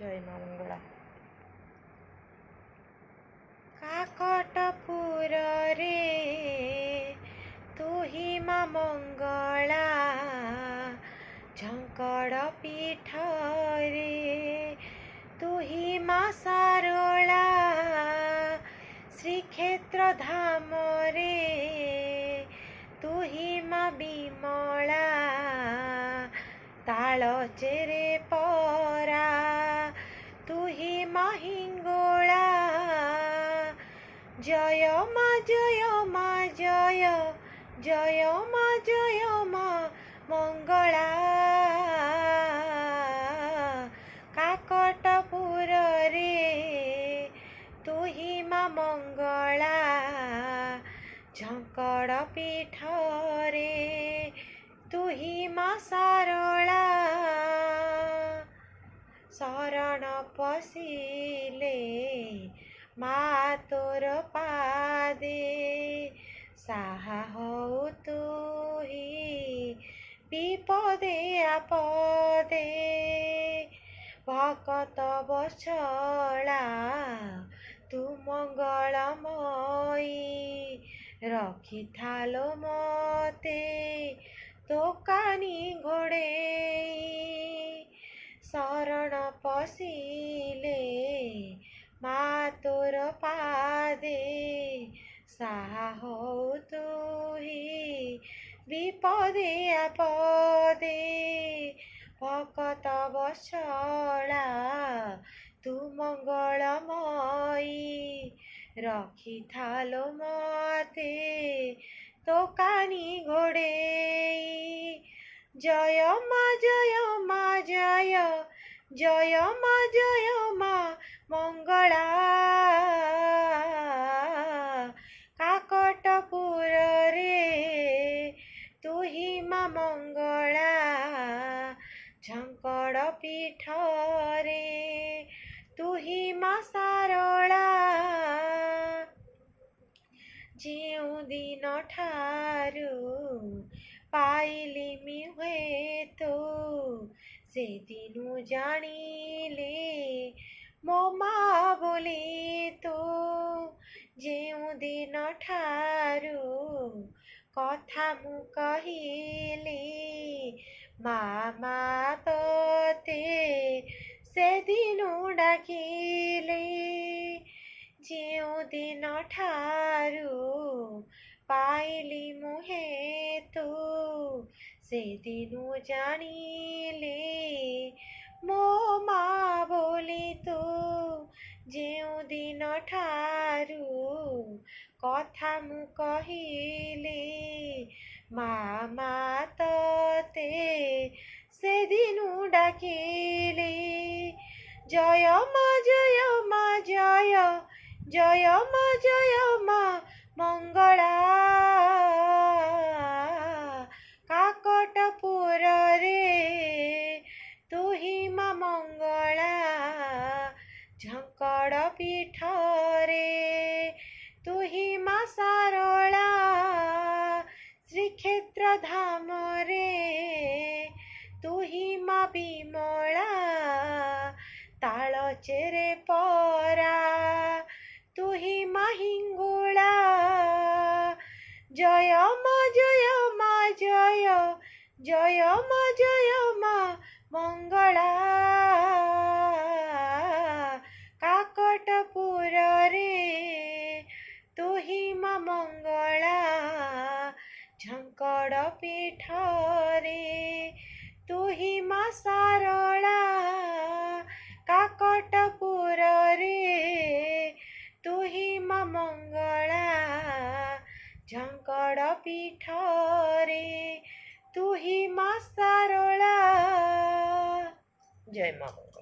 जय माँ मंगला। काकटपुर रे तुही माँ मंगला, झंकड़ पीठ रे तुही माँ सारोला, श्रीक्षेत्र धाम रे तुही माँ बिमला, तालचेरे परा तुही माँ हिंगोला। जय माँ जय माँ जय, जय माँ जय माँ मंगला। काकटपुर रे तुही माँ मंगला, झंकड़ पीठ रे तुही माँ सारोला। शरण पशिले माँ तोर पादे, साहा हऊ तुही विपदे आपदे। भकत बछड़ा तू मंगलमयी, रखिथालो मते दोकानी घोड़ेई। शरण पशिले माँ तोर पादे, साहा हऊ तुही विपदे आपदे। भकत बछड़ा तू मंगलमयी, रखिथालो मते दोकानी घोड़ेई। जय माँ जय माँ जय, जय माँ जय माँ मंगला। काकटपुर रे तुही माँ मंगला, झंकड़ पीठ रे तुही माँ सारोला। जेउ दिन ठारू पाइलिमि हुएतो, से दिनु जानिले मो माँ बोली तो। जेउ दिन ठारू कथा मु कहिली माँ माँ तोते, से दिनु डाकिले। जेउ दिन ठारू पाइली मुहे तो, से दिनु जानिले मो माँ बोली तो। जेउ दिन ठारू कथा मु कहिले माँ माँ तोते, से दिनु डाकिले। जय माँ जय माँ जय, जय माँ जय माँ मंगला। काकटपुर रे तुही माँ मंगला, झंकड़ पीठ रे तुही माँ सारोला। श्रीक्षेत्र धाम रे तुही माँ बिमला, तालचेरे परा तुही माँ हिंगोला। जय माँ जय माँ जय, जय माँ जय माँ मंगला। काकटपुर रे तुही माँ मंगला, झंकड़ पीठ रे तुही माँ सारोला। काकटपुर रे तुही माँ मंगला, झंकड़ पीठ रे तुही माँ सारोला। जय माँ।